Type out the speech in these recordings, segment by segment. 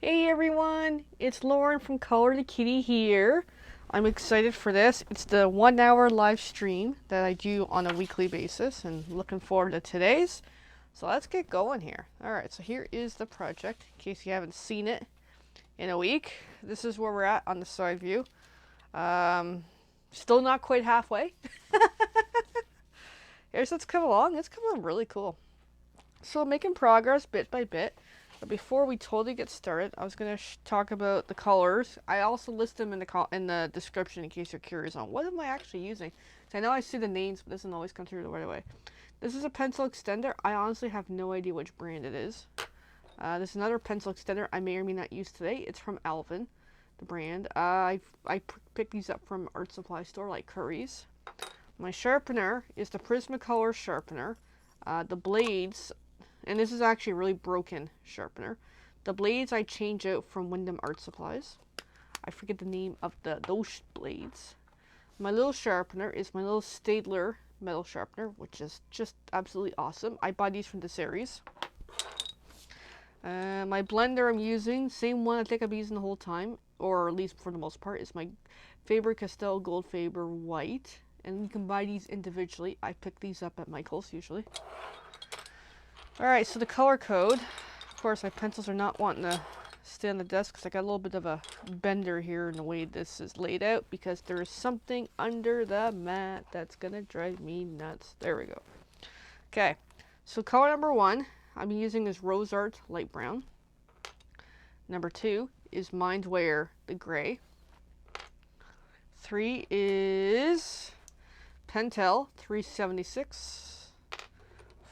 Hey everyone, it's Lauren from Color the Kitty here. I'm excited for this. It's the 1 hour live stream that I do on a weekly basis and looking forward to today's. So let's get going here. Alright, so here is the project in case you haven't seen it in a week. This is where we're at on the side view. Still not quite halfway. Here's it's come along. It's come along really cool. So making progress bit by bit. But before we totally get started, I was going to talk about the colors. I also list them in the description in case you're curious on what am I actually using. So I know I see the names, but it doesn't always come through the right away. This is a pencil extender. I honestly have no idea which brand it is. This is another pencil extender I may or may not use today. It's from Alvin, the brand. I picked these up from art supply store like Curry's. My sharpener is the Prismacolor sharpener. The blades, and this is actually a really broken sharpener. The blades I change out from Wyndham Art Supplies. I forget the name of those blades. My little sharpener is my little Staedtler metal sharpener, which is just absolutely awesome. I buy these from the Sears. My blender I'm using, same one I think I've been using the whole time, or at least for the most part, is my Faber Castell Gold Faber White. And you can buy these individually. I pick these up at Michael's usually. Alright, so the color code. Of course, my pencils are not wanting to stay on the desk because I got a little bit of a bender here in the way this is laid out because there is something under the mat that's going to drive me nuts. There we go. Okay, so color number 1, I'm using this RoseArt light brown. Number 2 is Mindware, the gray. 3 is Pentel 376.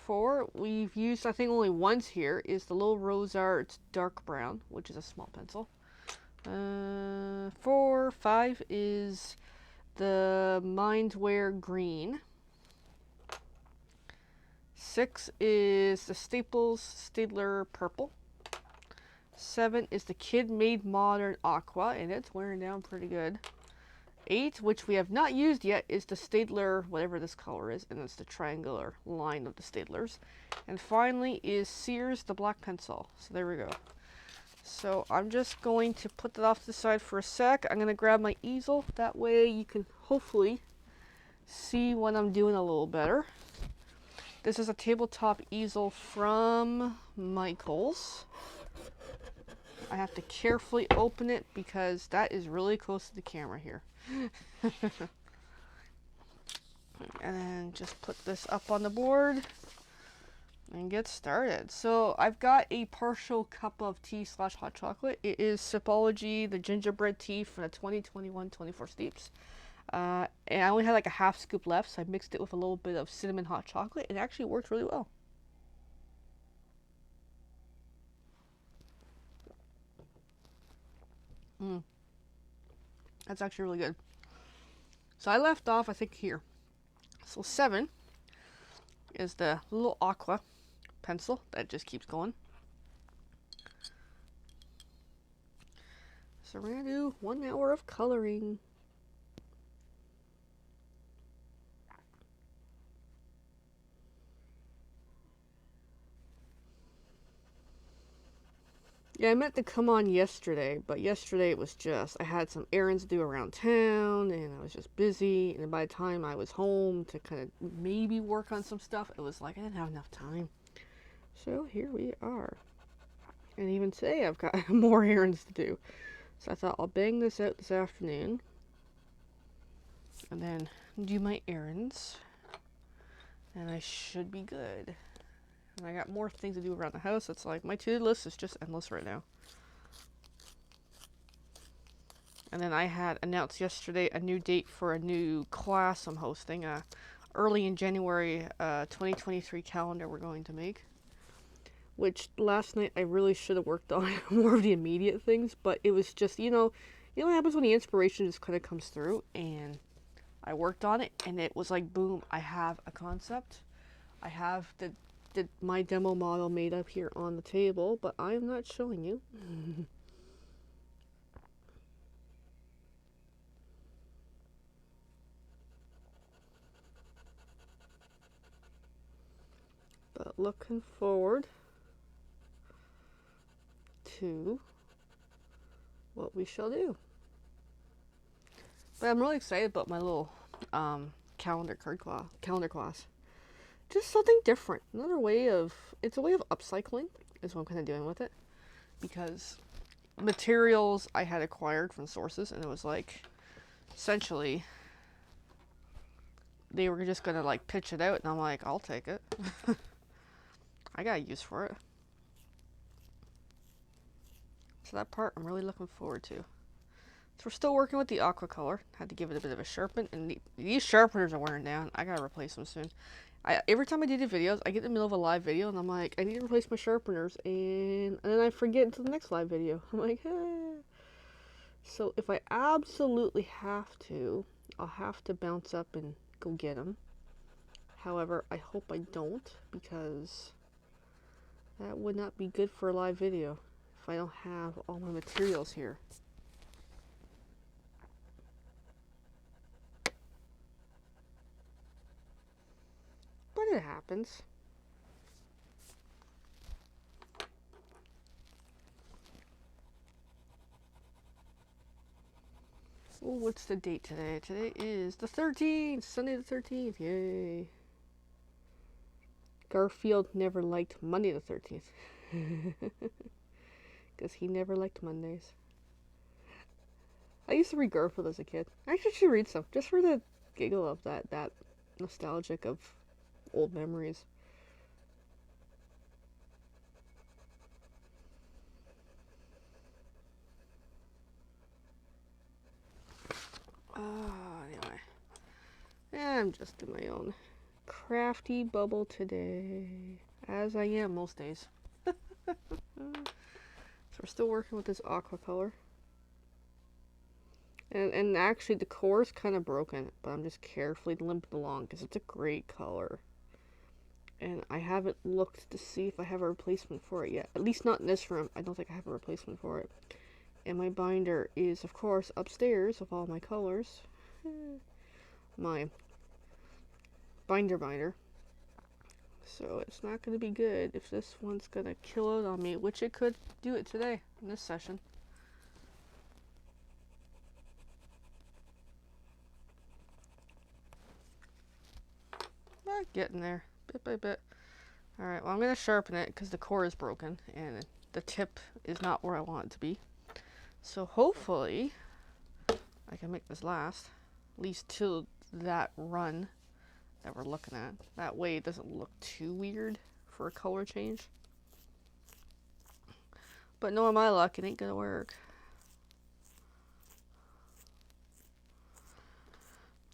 4 we've used I think only once here is the little RoseArt dark brown, which is a small pencil. 5 is the Mindware green. 6 is the Staedtler purple. 7 is the Kid Made Modern aqua, and it's wearing down pretty good. 8, which we have not used yet, is the Staedtler, whatever this color is, and it's the triangular line of the Staedtlers. And finally is Sears, the black pencil. So there we go. So I'm just going to put that off to the side for a sec. I'm going to grab my easel. That way you can hopefully see what I'm doing a little better. This is a tabletop easel from Michael's. I have to carefully open it because that is really close to the camera here. And then just put this up on the board and get started. So I've got a partial cup of tea / hot chocolate. It is Sipology, the gingerbread tea from the 2021-24 steeps. And I only had like a half scoop left, so I mixed it with a little bit of cinnamon hot chocolate. It actually worked really well. That's actually really good. So I left off, I think, here. So 7 is the little aqua pencil that just keeps going. So we're going to do 1 hour of coloring. Yeah, I meant to come on yesterday, but yesterday it was just, I had some errands to do around town, and I was just busy, and by the time I was home to kind of maybe work on some stuff, it was like I didn't have enough time. So here we are. And even today I've got more errands to do. So I thought I'll bang this out this afternoon, and then do my errands, and I should be good. And I got more things to do around the house. It's like my to-do list is just endless right now. And then I had announced yesterday a new date for a new class I'm hosting. Early in January 2023 calendar we're going to make. Which last night I really should have worked on more of the immediate things. But it was just, you know what happens when the inspiration just kind of comes through. And I worked on it and it was like, boom, I have a concept. I have my demo model made up here on the table, but I'm not showing you. But looking forward to what we shall do. But I'm really excited about my little calendar class. Just something different. Another way of, it's a way of upcycling is what I'm kind of doing with it. Because materials I had acquired from sources, and it was like, essentially, they were just gonna like pitch it out, and I'm like, I'll take it. I got use for it. So that part I'm really looking forward to. So we're still working with the aqua color. Had to give it a bit of a sharpen, and these sharpeners are wearing down. I gotta replace them soon. Every time I do the videos, I get in the middle of a live video, and I'm like, I need to replace my sharpeners, and then I forget until the next live video. I'm like, eh. So if I absolutely have to, I'll have to bounce up and go get them. However, I hope I don't, because that would not be good for a live video if I don't have all my materials here. But it happens. Oh, what's the date today? Today is the 13th, Sunday the 13th. Yay. Garfield never liked Monday the 13th. Because he never liked Mondays. I used to read Garfield as a kid. I actually should read some, just for the giggle of that nostalgic of old memories. Anyway. I'm just in my own crafty bubble today. As I am most days. So we're still working with this aqua color. And actually the core is kind of broken, but I'm just carefully limping along because it's a great color. And I haven't looked to see if I have a replacement for it yet. At least not in this room. I don't think I have a replacement for it. And my binder is, of course, upstairs with all my colors. My binder. So it's not going to be good if this one's going to kill it on me, which it could do it today in this session. Getting there, bit by bit. Alright, well I'm going to sharpen it because the core is broken and the tip is not where I want it to be. So hopefully I can make this last, at least till that run that we're looking at. That way it doesn't look too weird for a color change. But knowing my luck, it ain't going to work.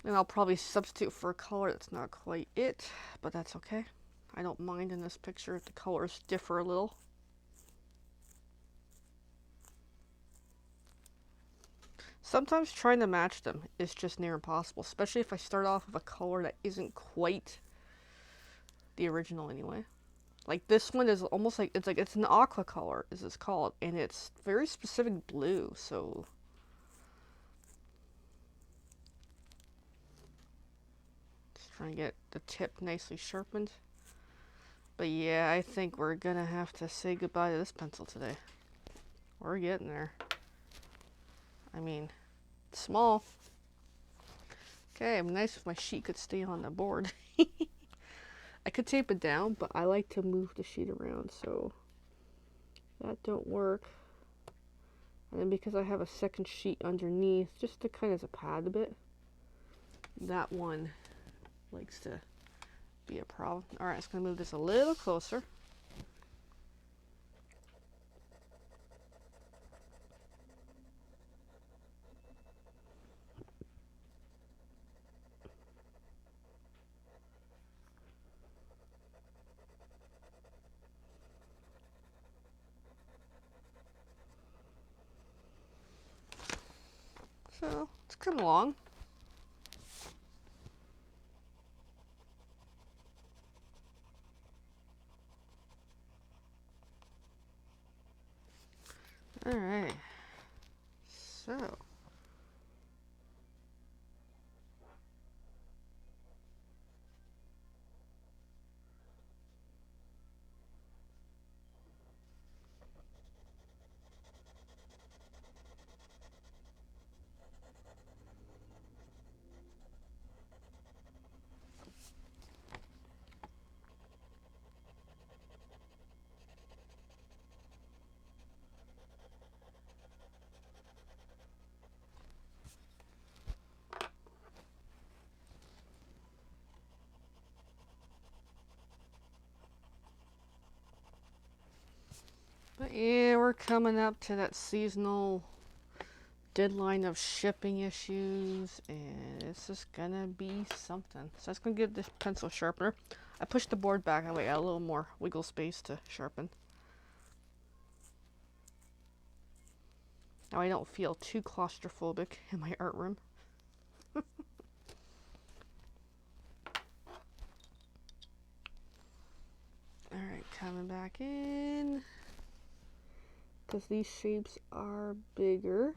And I'll probably substitute for a color that's not quite it, but that's okay. I don't mind in this picture if the colors differ a little. Sometimes trying to match them is just near impossible, especially if I start off with a color that isn't quite the original anyway. Like this one is almost like it's an aqua color, as it's called, and it's very specific blue, so trying to get the tip nicely sharpened. But yeah, I think we're gonna have to say goodbye to this pencil today. We're getting there. I mean, it's small. Okay, it'd be nice if my sheet could stay on the board. I could tape it down, but I like to move the sheet around, so that don't work. And then because I have a second sheet underneath, just to kind of as a pad a bit, that one likes to be a problem. Alright, it's going to move this a little closer. So, it's come along. Alright. So. But yeah, we're coming up to that seasonal deadline of shipping issues, and it's just gonna be something. So I was gonna get this pencil sharpener. I pushed the board back, that way I got a little more wiggle space to sharpen. Now I don't feel too claustrophobic in my art room. Alright, coming back in. Because these shapes are bigger.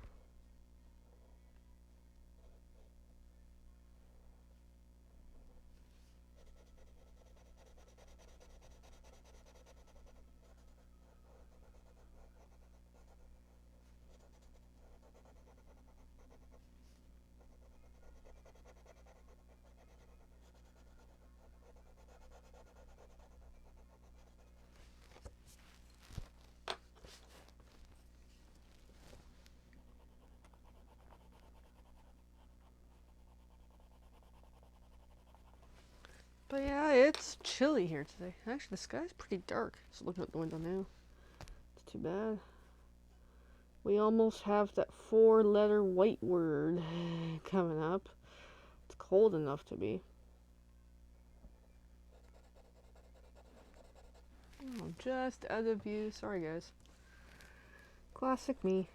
But yeah, it's chilly here today. Actually, the sky's pretty dark. Just looking out the window now. It's too bad. We almost have that 4-letter white word coming up. It's cold enough to be. Oh, just out of view. Sorry, guys. Classic me.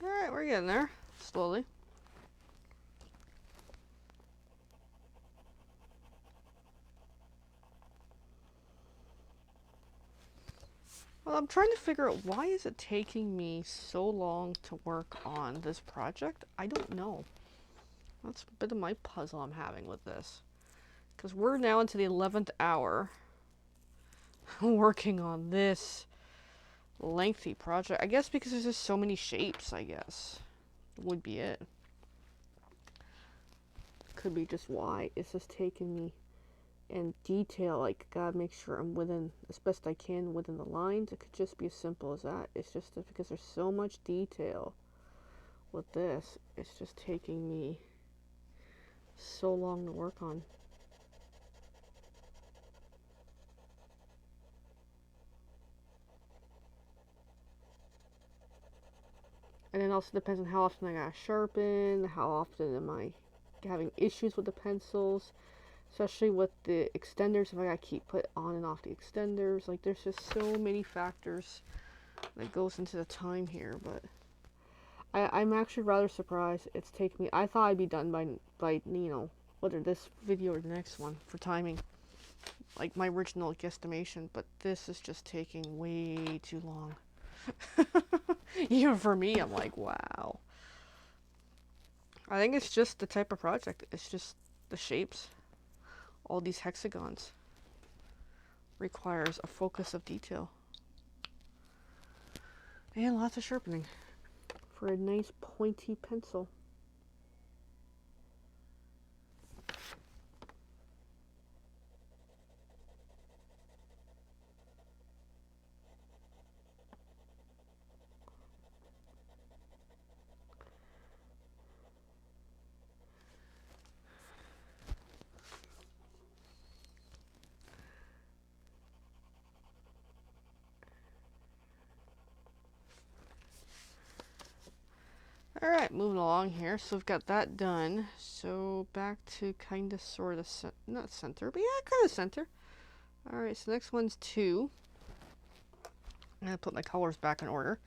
Alright, we're getting there. Slowly. Well, I'm trying to figure out why is it taking me so long to work on this project? I don't know. That's a bit of my puzzle I'm having with this. Because we're now into the 11th hour working on this lengthy project. I guess because there's just so many shapes, I guess. Would be it. Could be just why it's just taking me in detail. Like, gotta make sure I'm within, as best I can, within the lines. It could just be as simple as that. It's just that because there's so much detail with this, it's just taking me so long to work on. And it also depends on how often I gotta sharpen, how often am I having issues with the pencils, especially with the extenders, if I gotta keep put on and off the extenders. Like, there's just so many factors that goes into the time here, but I'm actually rather surprised it's taken me. I thought I'd be done by you know, whether this video or the next one for timing, like my original guesstimation, but this is just taking way too long. Even for me, I'm like, wow. I think it's just the type of project. It's just the shapes. All these hexagons requires a focus of detail. And lots of sharpening for a nice pointy pencil. Alright, moving along here. So we've got that done. So back to kind of sort of, not center, but yeah, kind of center. Alright, so next one's 2. I'm going to put my colors back in order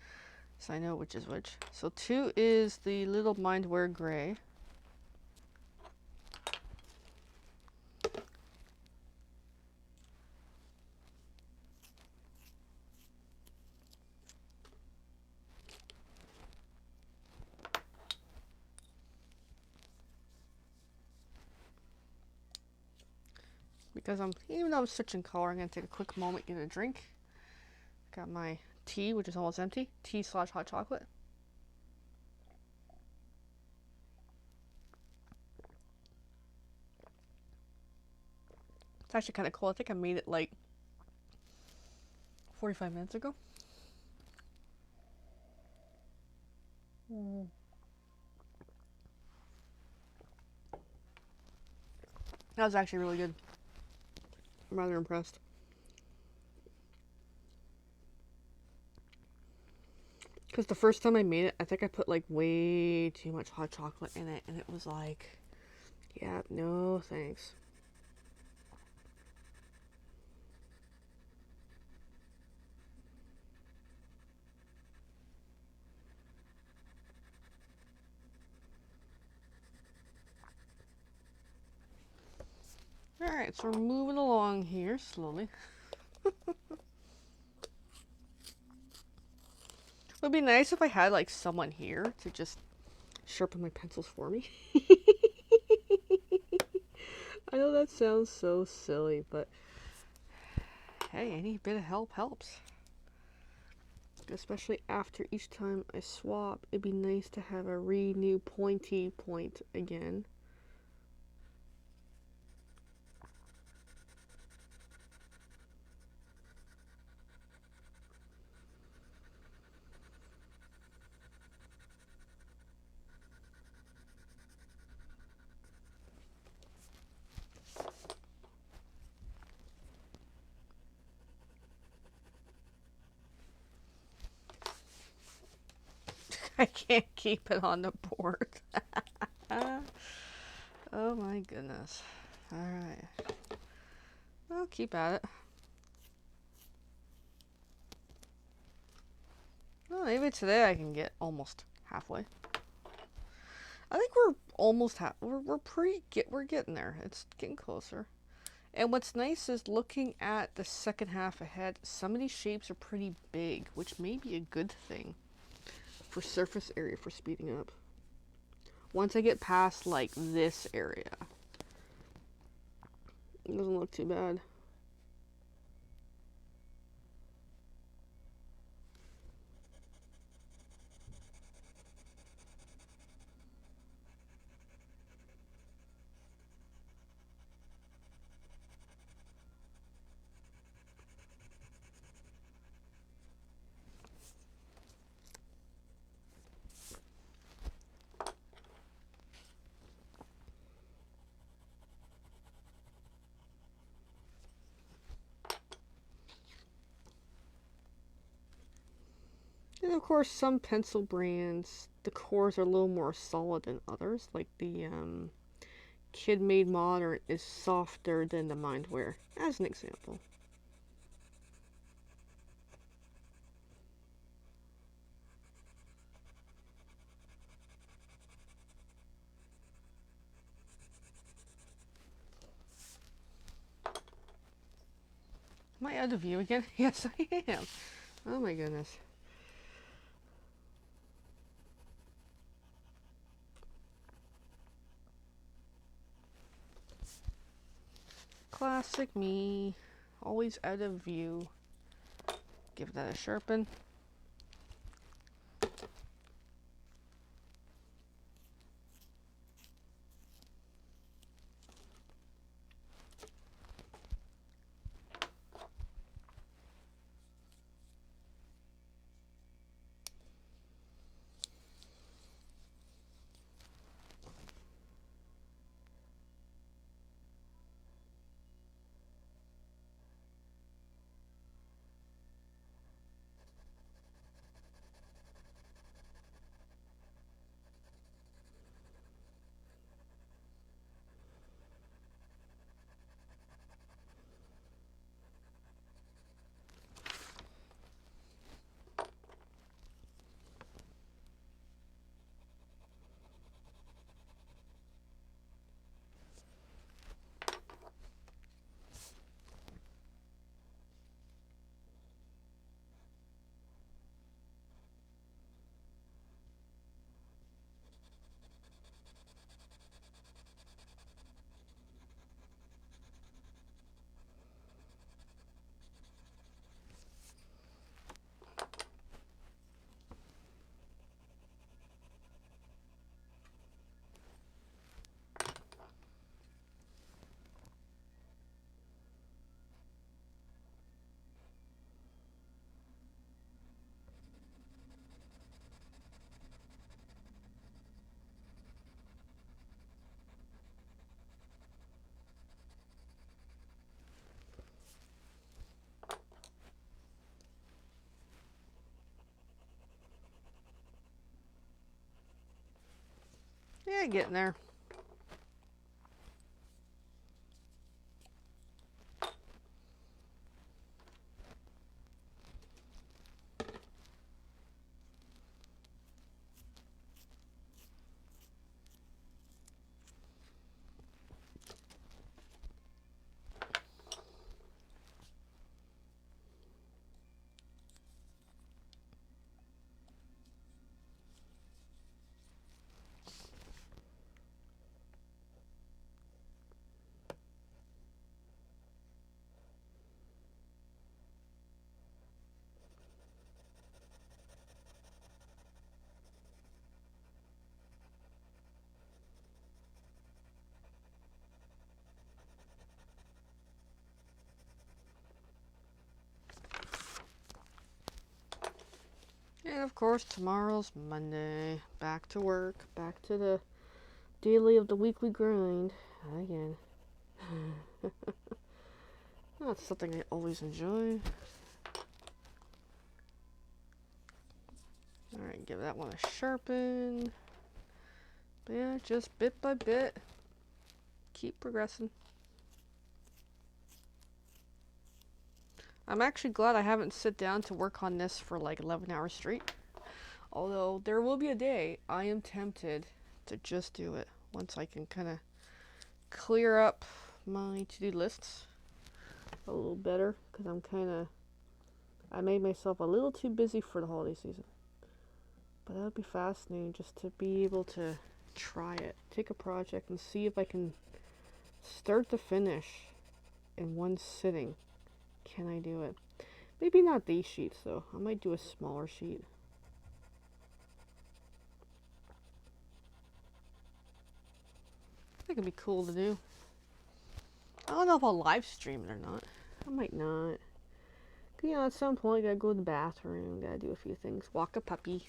so I know which is which. So 2 is the little Mindware gray. Because even though I'm switching color, I'm going to take a quick moment, get a drink. Got my tea, which is almost empty. Tea/hot chocolate. It's actually kind of cool. I think I made it like 45 minutes ago. Mm. That was actually really good. I'm rather impressed. Because the first time I made it, I think I put like way too much hot chocolate in it, and it was like, yeah, no thanks. Alright, so we're moving along here slowly. It would be nice if I had like someone here to just sharpen my pencils for me. I know that sounds so silly, but hey, any bit of help helps. Especially after each time I swap, it'd be nice to have a new pointy point again. I can't keep it on the board. Oh my goodness. Alright. Well, keep at it. Well, maybe today I can get almost halfway. I think we're almost we're getting there. It's getting closer. And what's nice is looking at the second half ahead, some of these shapes are pretty big, which may be a good thing for surface area for speeding up. Once I get past like this area, it doesn't look too bad. And of course, some pencil brands, the cores are a little more solid than others. Like the Kid Made Modern is softer than the Mindware, as an example. Am I out of view again? Yes, I am. Oh my goodness. Classic me. Always out of view. Give that a sharpen. Yeah, getting there. And of course, tomorrow's Monday. Back to work. Back to the daily of the weekly grind. Again. That's something I always enjoy. Alright, give that one a sharpen. But yeah, just bit by bit. Keep progressing. I'm actually glad I haven't sit down to work on this for like 11 hours straight. Although there will be a day I am tempted to just do it once I can kind of clear up my to-do lists a little better, because I made myself a little too busy for the holiday season. But that would be fascinating just to be able to try it, take a project and see if I can start to finish in one sitting. Can I do it? Maybe not these sheets though. I might do a smaller sheet. I think it'd be cool to do. I don't know if I'll live stream it or not. I might not. You know, at some point, I gotta go to the bathroom, gotta do a few things. Walk a puppy.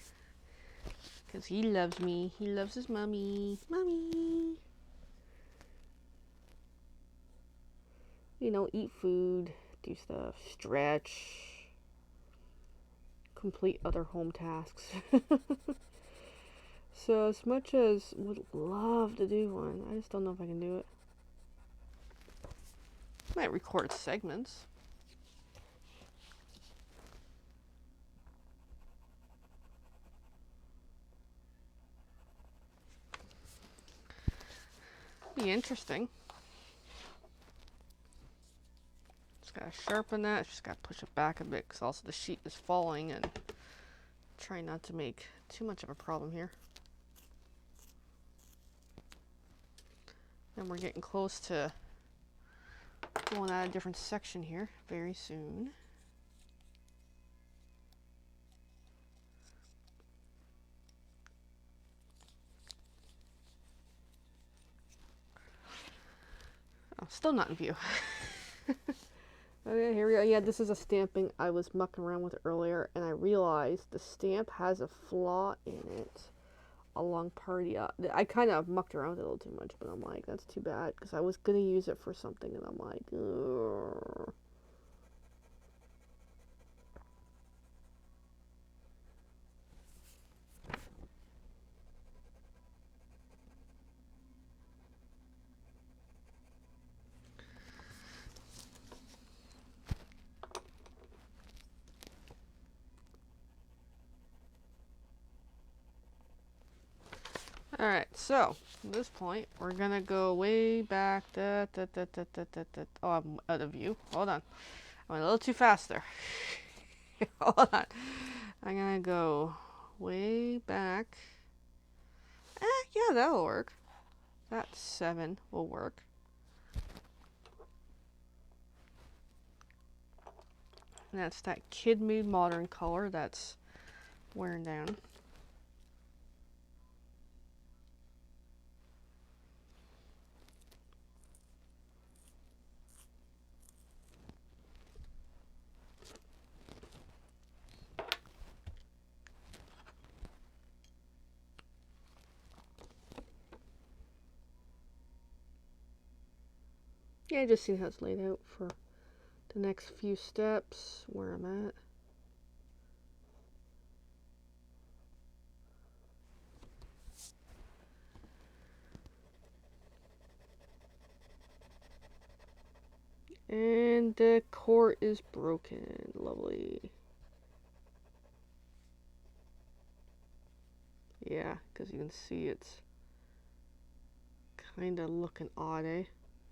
Because he loves me. He loves his mommy. Mommy! You know, eat food, do stuff, stretch, complete other home tasks. So, as much as would love to do one, I just don't know if I can do it. Might record segments. Be interesting. Just gotta sharpen that. Just gotta push it back a bit because also the sheet is falling, and try not to make too much of a problem here. And we're getting close to going at a different section here very soon. Oh, still not in view. Okay, here we go. Yeah, this is a stamping I was mucking around with earlier, and I realized the stamp has a flaw in it along part of the, I kind of mucked around with it a little too much, but I'm like, that's too bad, because I was going to use it for something, and I'm like, ugh. Alright, so at this point, we're gonna go way back. Oh, I'm out of view. Hold on. I went a little too fast there. Hold on. I'm gonna go way back. Yeah, that'll work. That 7 will work. And that's that Kid Mood Modern color that's wearing down. Yeah, just see how it's laid out for the next few steps, where I'm at. And the core is broken. Lovely. Yeah, because you can see it's kind of looking odd, eh?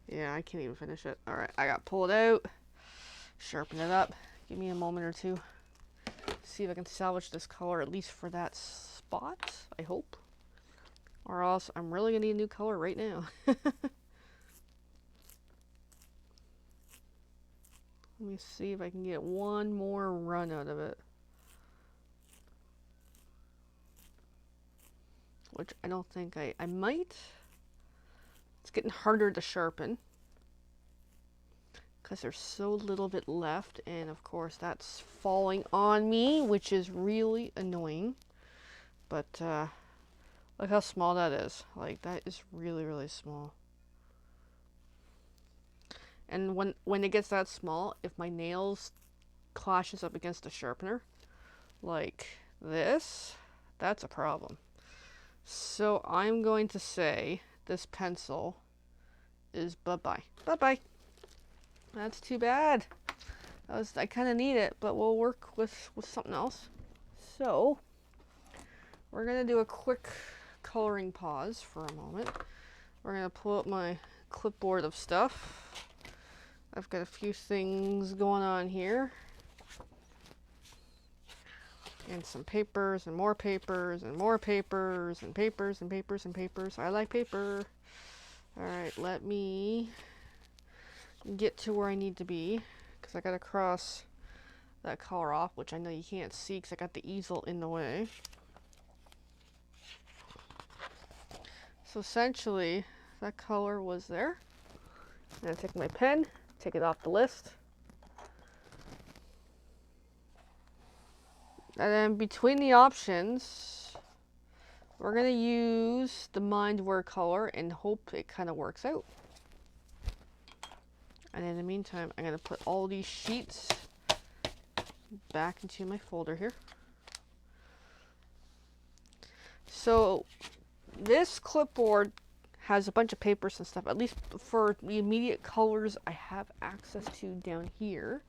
Yeah, I can't even finish it. Alright, I got pulled out. Sharpen it up. Give me a moment or two. See if I can salvage this color, at least for that spot, I hope. Or else I'm really going to need a new color right now. Let me see if I can get one more run out of it. Which I don't think I might. It's getting harder to sharpen. Because there's so little bit left. And of course that's falling on me, which is really annoying. But look how small that is. Like, that is really, really small. And when it gets that small, if my nails clashes up against a sharpener, like this, that's a problem. So I'm going to say this pencil is bye-bye. Bye-bye. That's too bad. I kind of need it, but we'll work with something else. So we're going to do a quick coloring pause for a moment. We're going to pull up my clipboard of stuff. I've got a few things going on here. And some papers and more papers and more papers and papers and papers and papers. I like paper. Alright, let me get to where I need to be, because I got to cross that color off, which I know you can't see because I got the easel in the way. So essentially, that color was there. I'm going to take my pen, take it off the list. And then between the options, we're going to use the Mindware color and hope it kind of works out. And in the meantime, I'm going to put all these sheets back into my folder here. So this clipboard has a bunch of papers and stuff, at least for the immediate colors I have access to down here.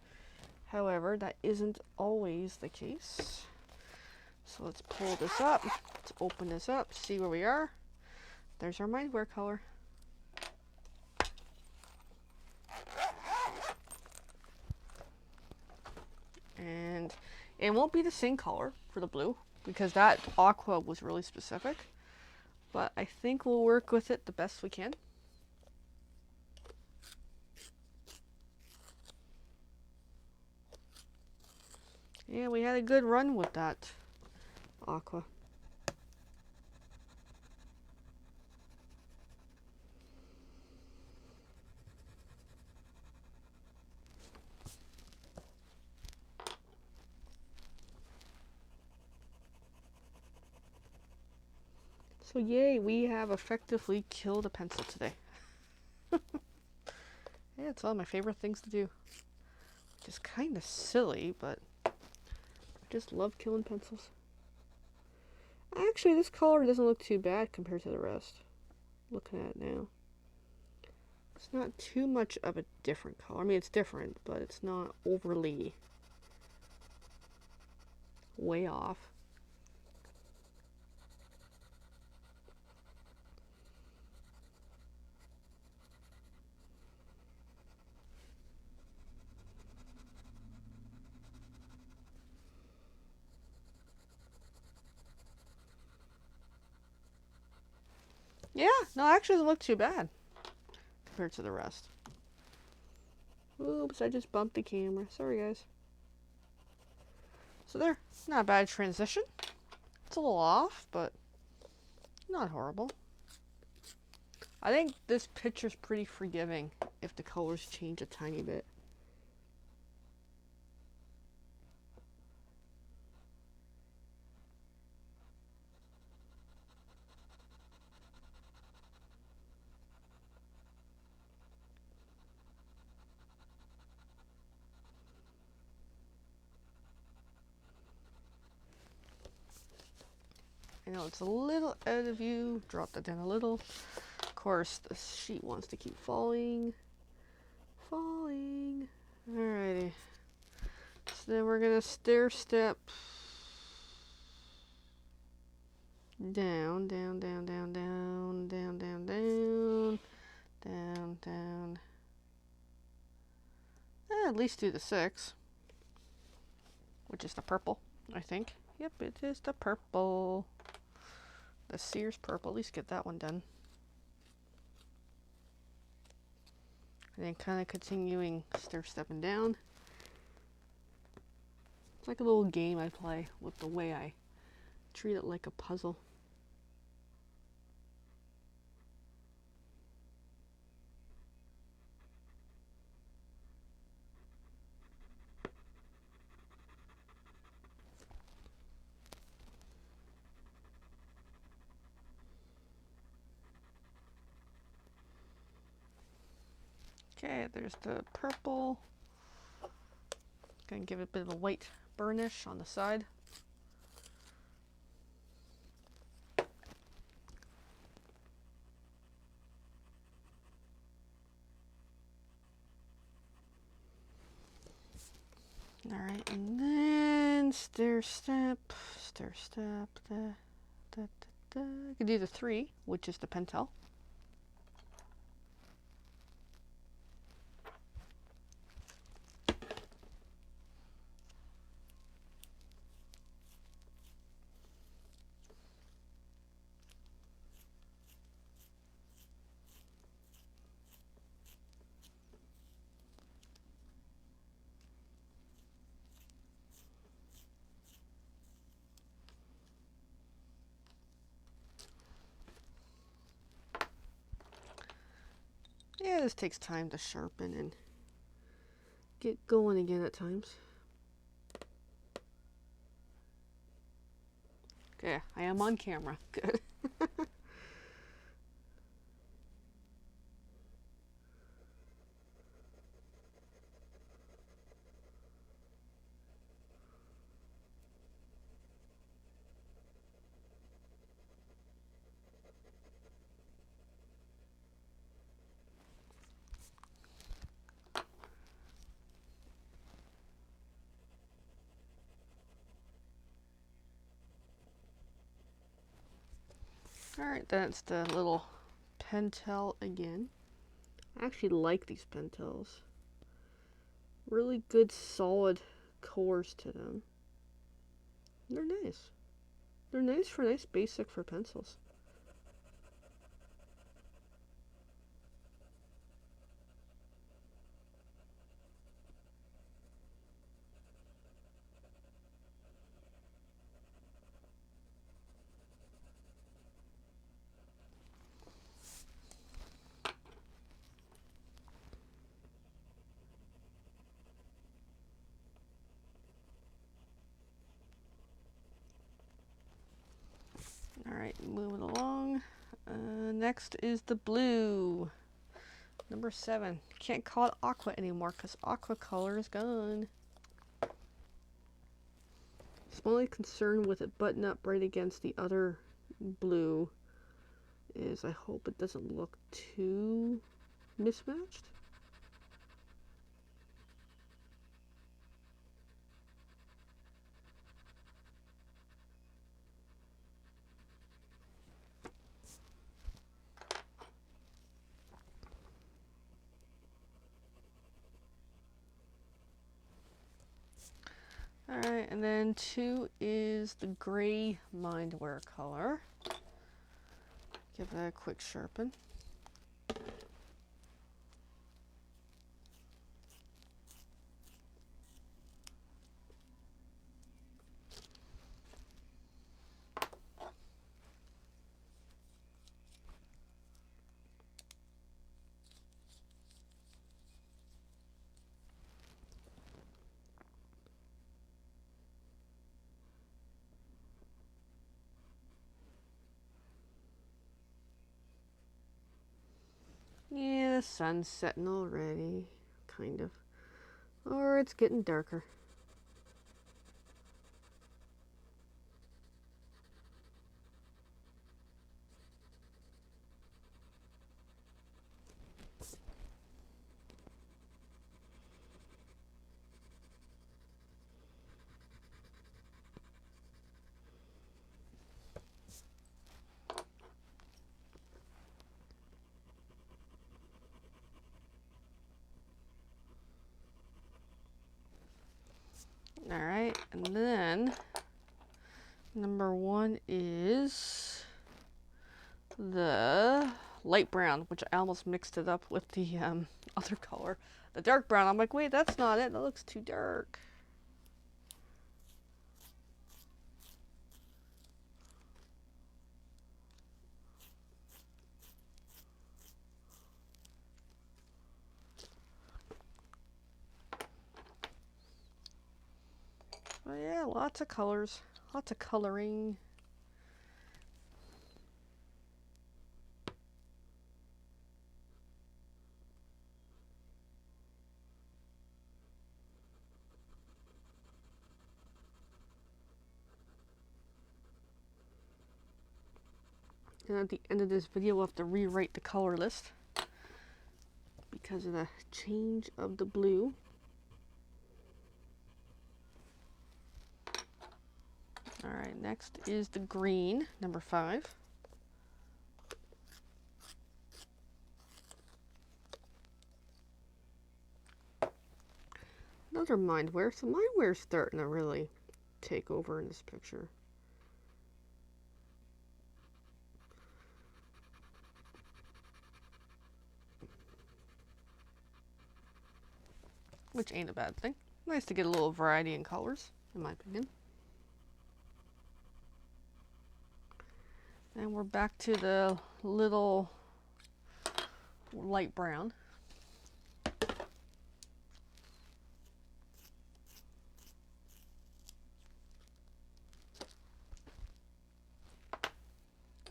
However, that isn't always the case. So let's pull this up, let's open this up, see where we are. There's our Mindware color. And it won't be the same color for the blue, because that aqua was really specific. But I think we'll work with it the best we can. Yeah, we had a good run with that aqua. So yay, we have effectively killed a pencil today. Yeah, it's one of my favorite things to do. Which is kind of silly, but I just love killing pencils. Actually, this color doesn't look too bad compared to the rest. Looking at it now. It's not too much of a different color. I mean, it's different, but it's not overly way off. Yeah, no, actually it doesn't look too bad compared to the rest. Oops, I just bumped the camera. Sorry, guys. So there, not a bad transition. It's a little off, but not horrible. I think this picture's pretty forgiving if the colors change a tiny bit. I know it's a little out of view. Drop that down a little. Of course, the sheet wants to keep falling. falling. Alrighty. So then we're gonna stair step down, down, down, down, down, down, down, down, down, down. At least do the 6, which is the purple, I think. Yep, it is the purple. The Sears purple. At least get that one done. And then kind of continuing stair stepping down. It's like a little game I play with the way I treat it like a puzzle. Okay, there's the purple. Gonna give it a bit of a white burnish on the side. Alright, and then stair step, da, da, da. You can do the 3, which is the Pentel. Yeah, this takes time to sharpen and get going again at times. Okay, I am on camera. Good. Alright, that's the little Pentel again. I actually like these Pentels. Really good solid cores to them. They're nice. They're nice for nice basic for pencils. Alright, moving along. Next is the blue. Number 7. Can't call it aqua anymore because aqua color is gone. My only concern with it button up right against the other blue is I hope it doesn't look too mismatched. Alright, and then 2 is the gray Mindware color. Give that a quick sharpen. Yeah, the sun's setting already, kind of. Or it's getting darker. All right, and then number 1 is the light brown, which I almost mixed it up with the other color. The dark brown, I'm like, wait, that's not it. That looks too dark. Oh yeah, lots of colors, lots of coloring. And at the end of this video, we'll have to rewrite the color list because of the change of the blue. Alright, next is the green, number 5. Another Mindware. So Mindware's starting to really take over in this picture. Which ain't a bad thing. Nice to get a little variety in colors, in my opinion. And we're back to the little light brown.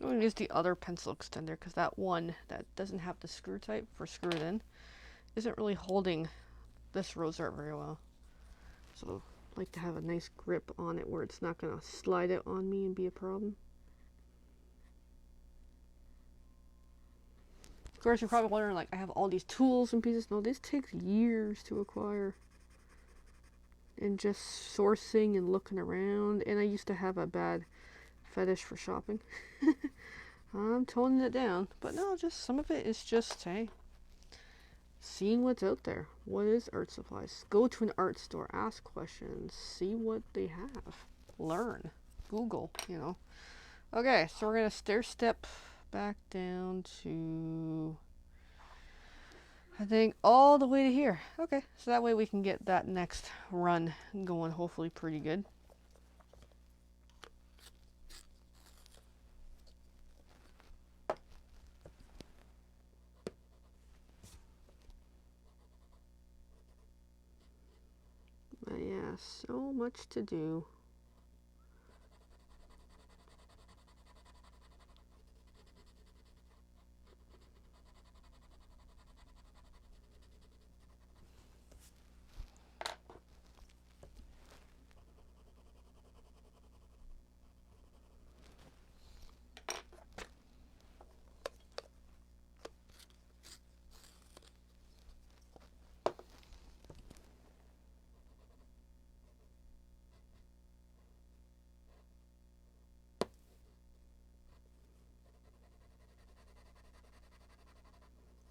I'm going to use the other pencil extender because that one that doesn't have the screw type for screw it in isn't really holding this RoseArt very well. So I like to have a nice grip on it where it's not going to slide out on me and be a problem. Of course, you're probably wondering, like, I have all these tools and pieces. No, this takes years to acquire. And just sourcing and looking around. And I used to have a bad fetish for shopping. I'm toning it down. But no, just some of it is just, hey, seeing what's out there. What is art supplies? Go to an art store, ask questions, see what they have, learn, Google, you know. Okay, so we're gonna stair step back down to, I think, all the way to here. Okay, so that way we can get that next run going hopefully pretty good. But yeah, so much to do.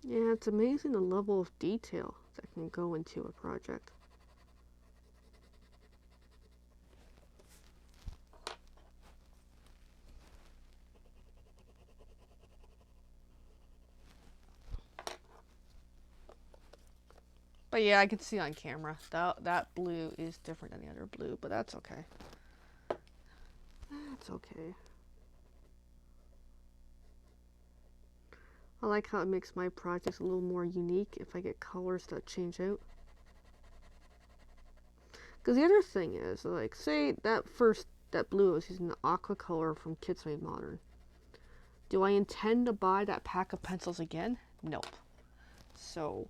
Yeah, it's amazing the level of detail that can go into a project. But yeah, I can see on camera that blue is different than the other blue, but that's okay. That's okay. I like how it makes my projects a little more unique if I get colors that change out. Because the other thing is, like, say that blue I was using the aqua color from Kits Made Modern. Do I intend to buy that pack of pencils again? Nope. So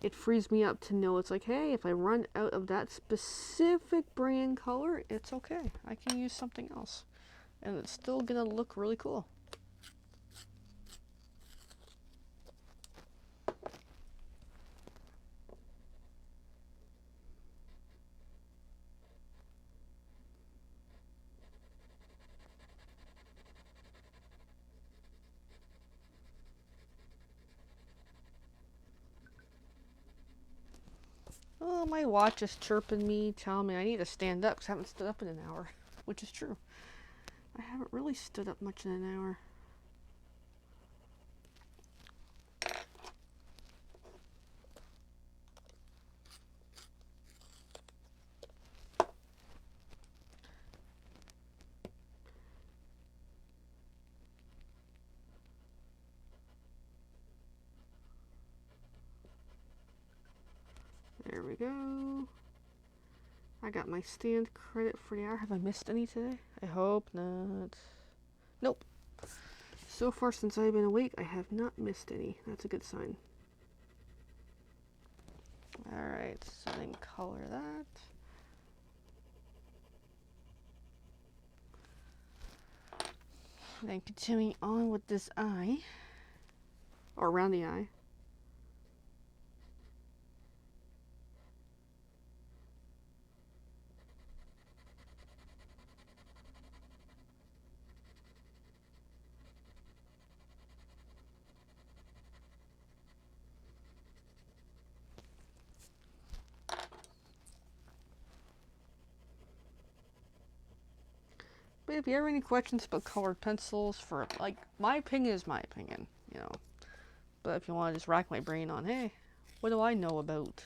it frees me up to know it's like, hey, if I run out of that specific brand color, it's okay. I can use something else. And it's still gonna look really cool. Oh, Oh, my watch is chirping me, telling me I need to stand up because I haven't stood up in an hour, which is true. I haven't really stood up much in an hour. There we go. I got my stand credit for the hour. Have I missed any today? I hope not. Nope. So far since I've been awake, I have not missed any. That's a good sign. Alright, so then color that. Then continuing on with this eye. Or around the eye. But if you have any questions about colored pencils, for like, my opinion is my opinion, you know. But if you want to just rack my brain on, hey, what do I know about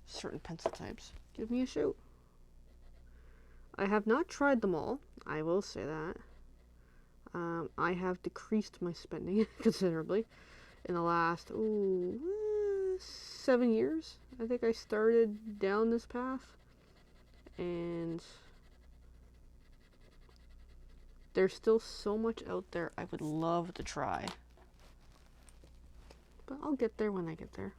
certain pencil types, give me a shout. I have not tried them all, I will say that. I have decreased my spending considerably in the last 7 years. I think I started down this path, and there's still so much out there I would love to try. But I'll get there when I get there.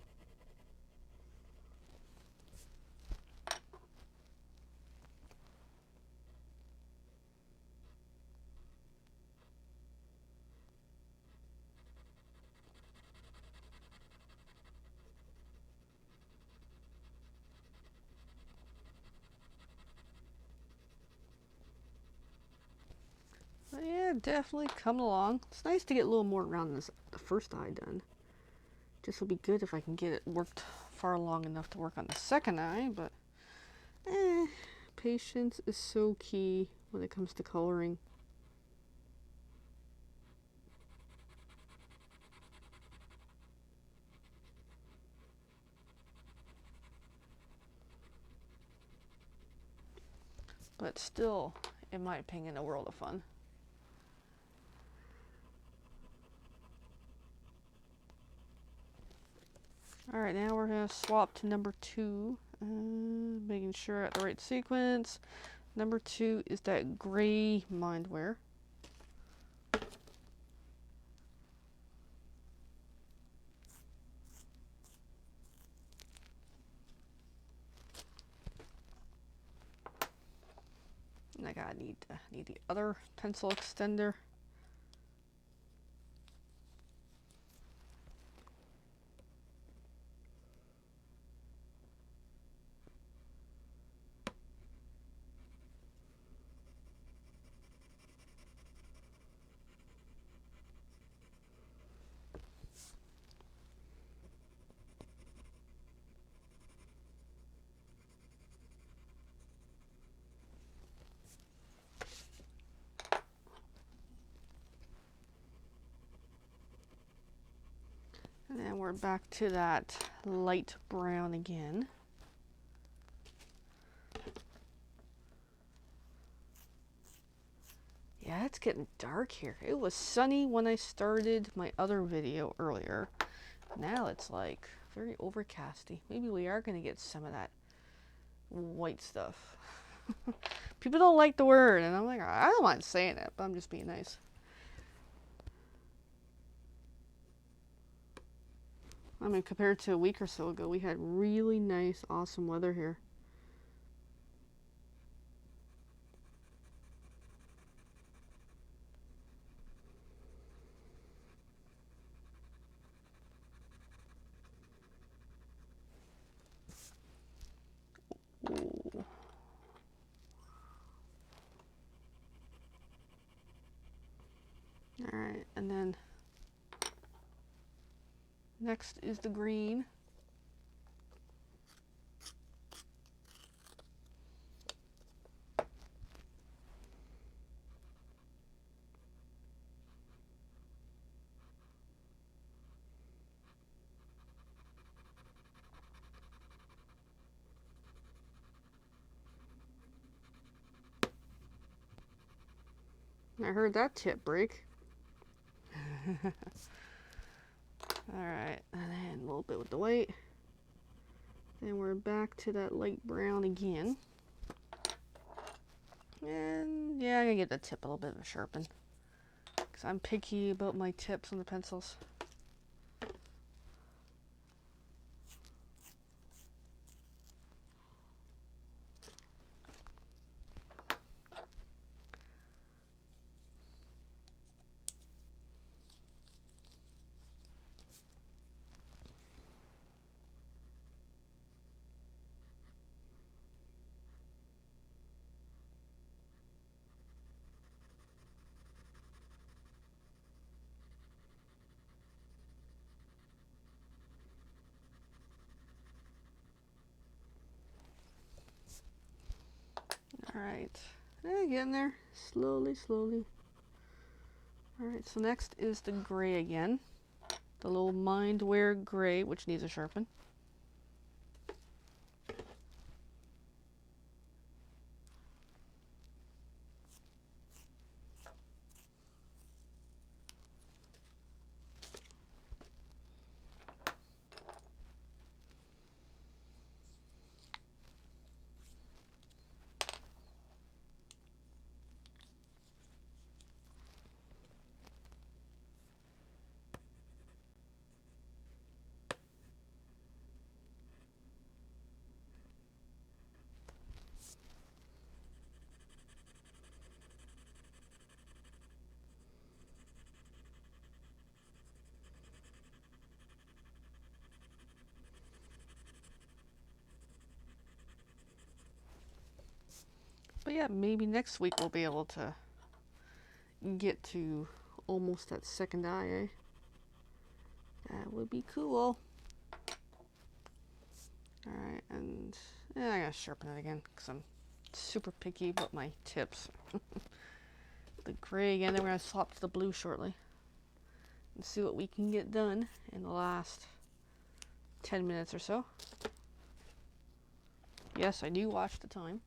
But yeah, definitely coming along. It's nice to get a little more around the first eye done. Just will be good if I can get it worked far long enough to work on the second eye, but patience is so key when it comes to coloring. But still, in my opinion, a world of fun. Alright, now we're going to swap to number 2. Making sure I got the right sequence. Number 2 is that gray Mindware. And I gotta need the other pencil extender. And then we're back to that light brown again. Yeah, it's getting dark here. It was sunny when I started my other video earlier. Now it's like very overcasty. Maybe we are going to get some of that white stuff. People don't like the word, and I'm like, I don't mind saying it, but I'm just being nice. I mean, compared to a week or so ago, we had really nice, awesome weather here. Ooh. All right, and then next is the green. I heard that tip break. Alright, and then a little bit with the white. Then we're back to that light brown again. And yeah, I'm gonna give the tip a little bit of a sharpen, because I'm picky about my tips on the pencils. Alright, getting there, slowly, slowly. Alright, so next is the gray again. The little Mindware gray, which needs a sharpen. But yeah, maybe next week we'll be able to get to almost that second eye, eh? That would be cool. Alright, and I gotta sharpen it again, because I'm super picky about my tips. The gray again, then we're gonna swap to the blue shortly. And see what we can get done in the last 10 minutes or so. Yes, I do watch the time.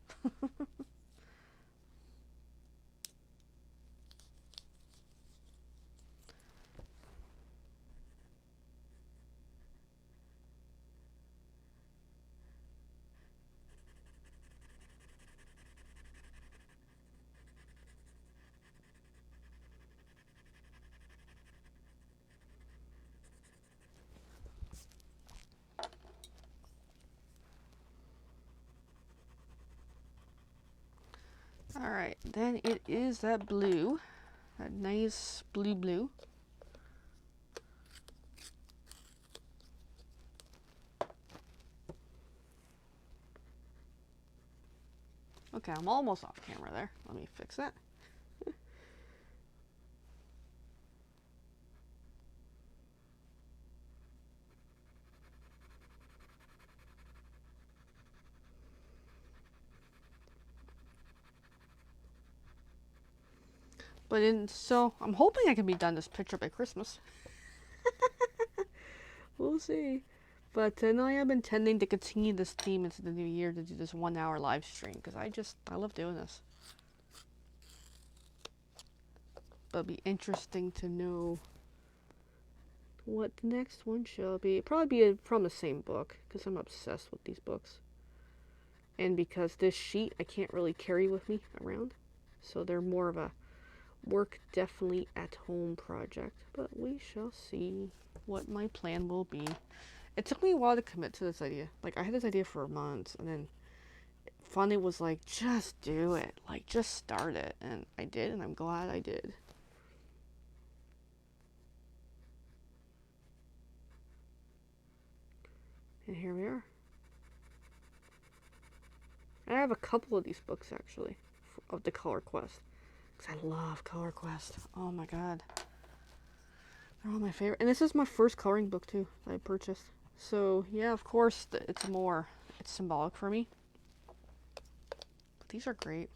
Alright, then it is that blue. That nice blue. Okay, I'm almost off camera there. Let me fix that. So I'm hoping I can be done this picture by Christmas. We'll see. But no, I am intending to continue this theme into the new year, to do this 1 hour live stream, because I love doing this. But it'll be interesting to know what the next one shall be. It'll probably be from the same book, because I'm obsessed with these books. And because this sheet I can't really carry with me around. So they're more of a work definitely at home project. But we shall see what my plan will be. It took me a while to commit to this idea. Like, I had this idea for months, and then finally was like, just do it. Like, just start it. And I did, and I'm glad I did. And here we are. I have a couple of these books, actually, of the Color Quest. Because I love Color Quest. Oh my god. They're all my favorite. And this is my first coloring book, too, that I purchased. So, yeah, of course, it's symbolic for me. But these are great.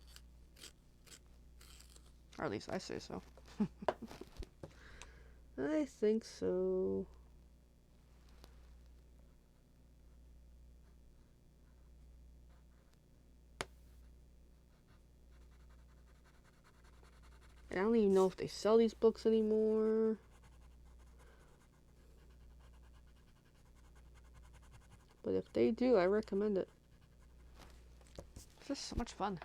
Or at least I say so. I think so. And I don't even know if they sell these books anymore. But if they do, I recommend it. It's just so much fun.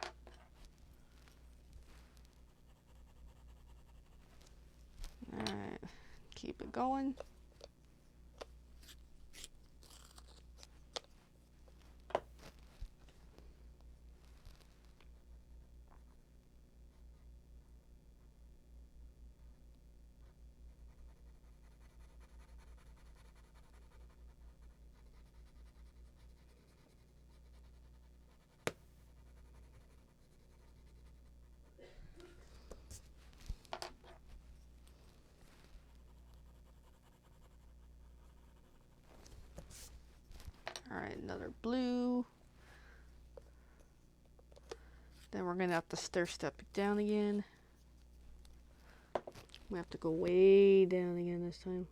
Alright, keep it going. Alright, another blue. Then we're gonna have to stair step it down again. We have to go way down again this time.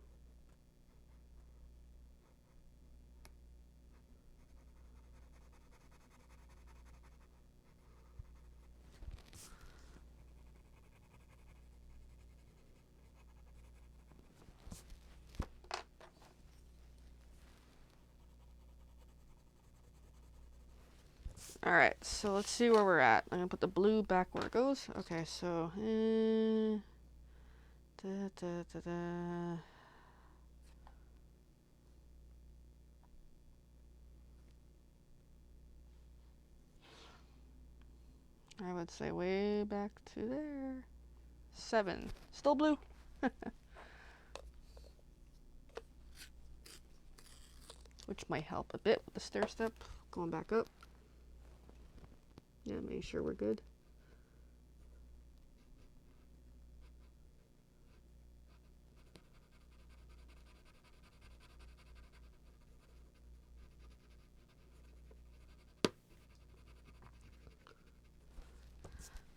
Alright, so let's see where we're at. I'm gonna put the blue back where it goes. Okay, so I would say way back to there. 7. Still blue. Which might help a bit with the stair step. Going back up. Yeah, make sure we're good.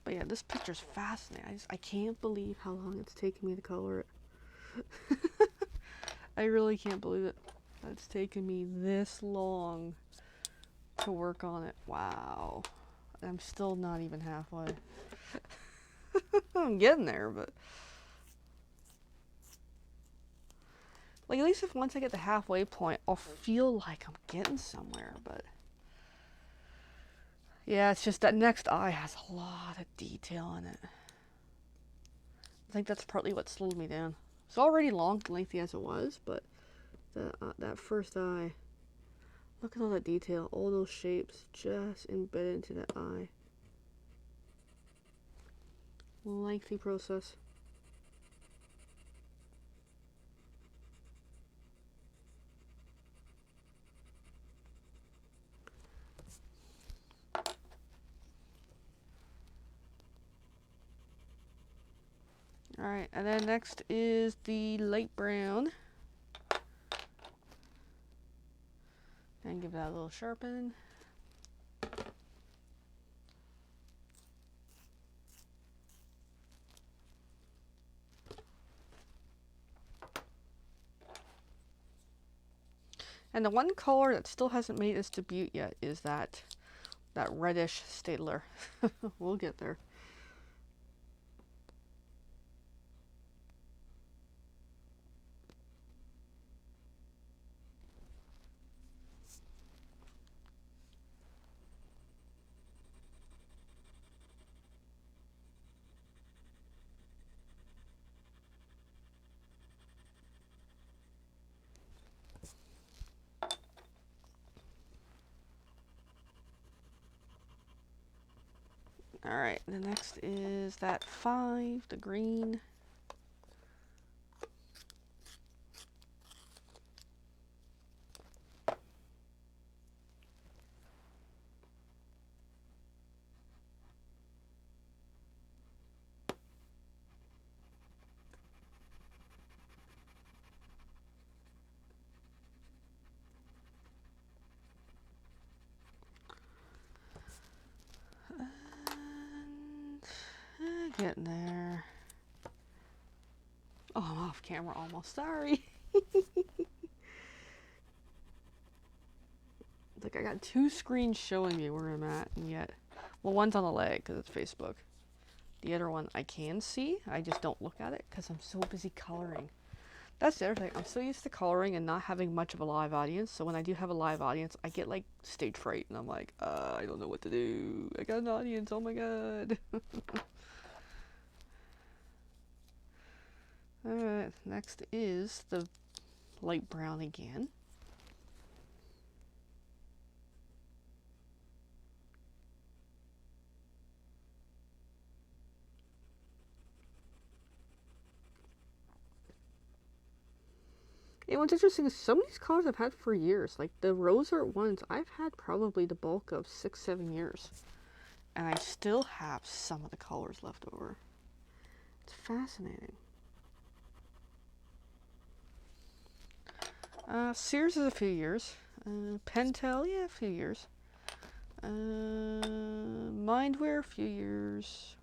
But yeah, this picture's fascinating. I can't believe how long it's taken me to color it. I really can't believe it. It's taken me this long to work on it. Wow. I'm still not even halfway. I'm getting there, but like at least if once I get the halfway point, I'll feel like I'm getting somewhere, but yeah, it's just that next eye has a lot of detail in it. I think that's partly what slowed me down. It's already long and lengthy as it was, but that first eye, look at all that detail, all those shapes just embedded into that eye. Lengthy process. Alright, and then next is the light brown. And give that a little sharpen. And the one color that still hasn't made its debut yet is that reddish Staedtler. We'll get there. Alright, the next is that 5, the green. Getting there. Oh, I'm off camera almost. Sorry. Like I got 2 screens showing me where I'm at, and yet, well, one's on the leg because it's Facebook. The other one I can see, I just don't look at it because I'm so busy coloring. That's the other thing. I'm so used to coloring and not having much of a live audience. So when I do have a live audience, I get like stage fright and I'm like, I don't know what to do. I got an audience. Oh my god. Alright, next is the light brown again. And what's interesting is some of these colors I've had for years. Like the RoseArt ones, I've had probably the bulk of 6-7 years. And I still have some of the colors left over. It's fascinating. Sears is a few years. Pentel, yeah, a few years. Mindware, a few years.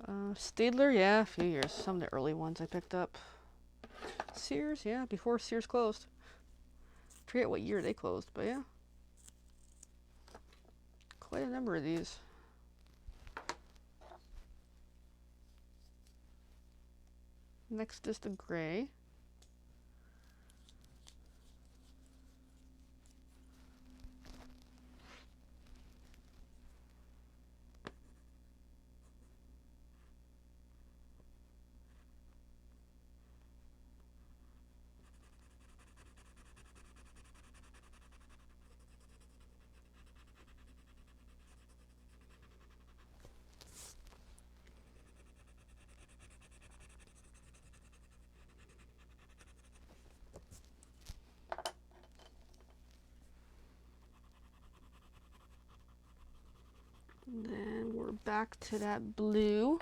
Staedtler, yeah, a few years. Some of the early ones I picked up. Sears, yeah, before Sears closed. Forget what year they closed, but yeah. Quite a number of these. Next is the gray. Then we're back to that blue.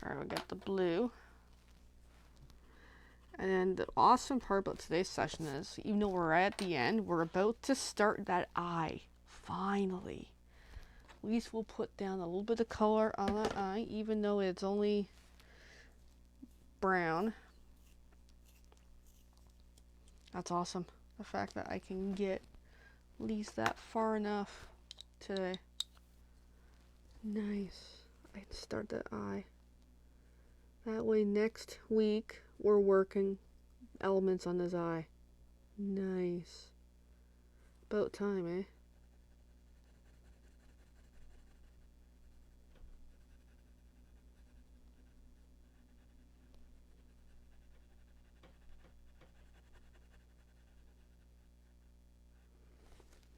Alright, we got the blue. And then the awesome part about today's session is, even though we're at the end, we're about to start that eye. Finally. At least we'll put down a little bit of color on that eye, even though it's only brown. That's awesome. The fact that I can get at least that far enough today. Nice. I can start that eye. That way next week we're working elements on his eye. Nice. About time, eh?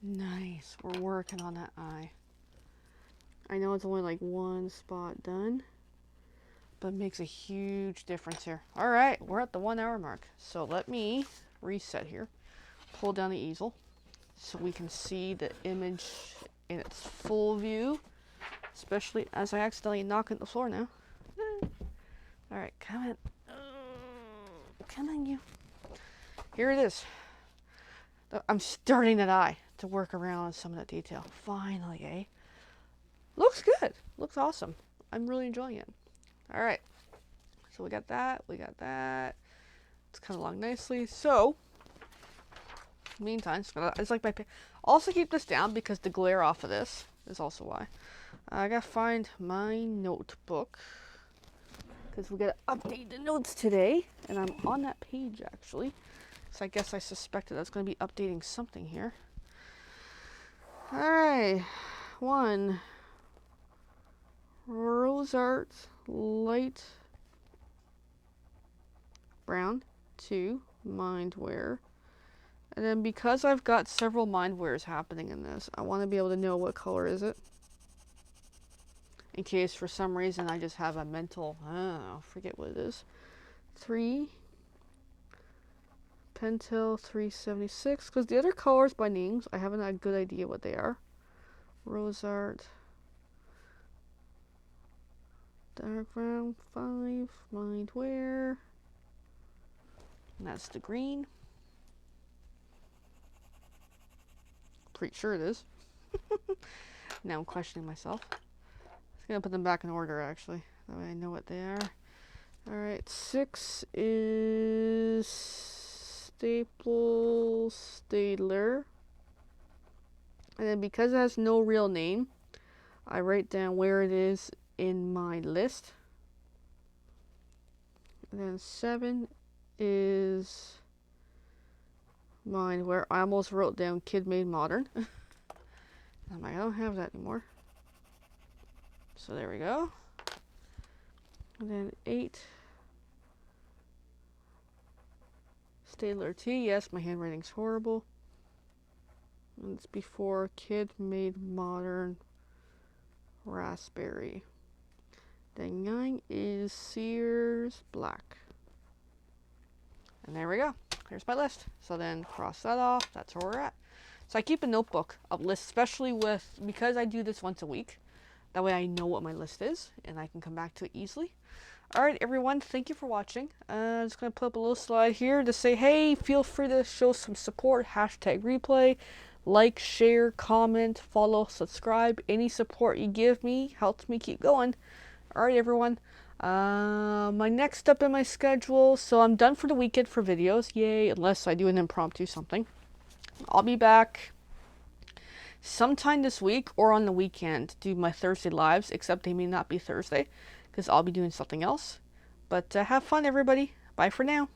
Nice. We're working on that eye. I know it's only like one spot done, but it makes a huge difference here. Alright, we're at the 1 hour mark. So let me reset here. Pull down the easel so we can see the image in its full view. Especially as I accidentally knock it the floor now. Alright, come in. Come on, you. Here it is. I'm starting that eye to work around on some of that detail. Finally, eh? Looks good. Looks awesome. I'm really enjoying it. Alright. So we got that. We got that. It's coming along nicely. So, meantime, it's like my... Also keep this down because the glare off of this is also why. I gotta find my notebook because we gotta update the notes today, and I'm on that page actually. So I guess I suspected I was gonna be updating something here. All right, 1 RoseArt light brown, 2 Mindware. And then because I've got several Mindwares happening in this, I want to be able to know what color is it. In case for some reason I just have a mental, I forget what it is. 3 Pentel 376, because the other colors by names, I haven't had a good idea what they are. RoseArt Dark brown 5, Mindware. And that's the green. Pretty sure it is. Now I'm questioning myself. I'm just gonna put them back in order actually. That way I know what they are. Alright, 6 is Staedtler. And then because it has no real name, I write down where it is in my list. And then 7 is Mindware. I almost wrote down Kid Made Modern. I'm like, I don't have that anymore. So there we go. And then 8. Staedtler T. Yes, my handwriting's horrible. And it's before Kid Made Modern Raspberry. Then 9 is Sears Black. And there we go. Here's my list. So then cross that off. That's where we're at. So I keep a notebook of lists, especially because I do this once a week. That way I know what my list is and I can come back to it easily. Alright everyone, thank you for watching. I'm just going to put up a little slide here to say, hey, feel free to show some support. Hashtag replay. Like, share, comment, follow, subscribe. Any support you give me helps me keep going. Alright everyone. My next up in my schedule, so I'm done for the weekend for videos. Yay, unless I do an impromptu something. I'll be back sometime this week or on the weekend to do my Thursday lives, except they may not be Thursday because I'll be doing something else. But have fun everybody. Bye for now.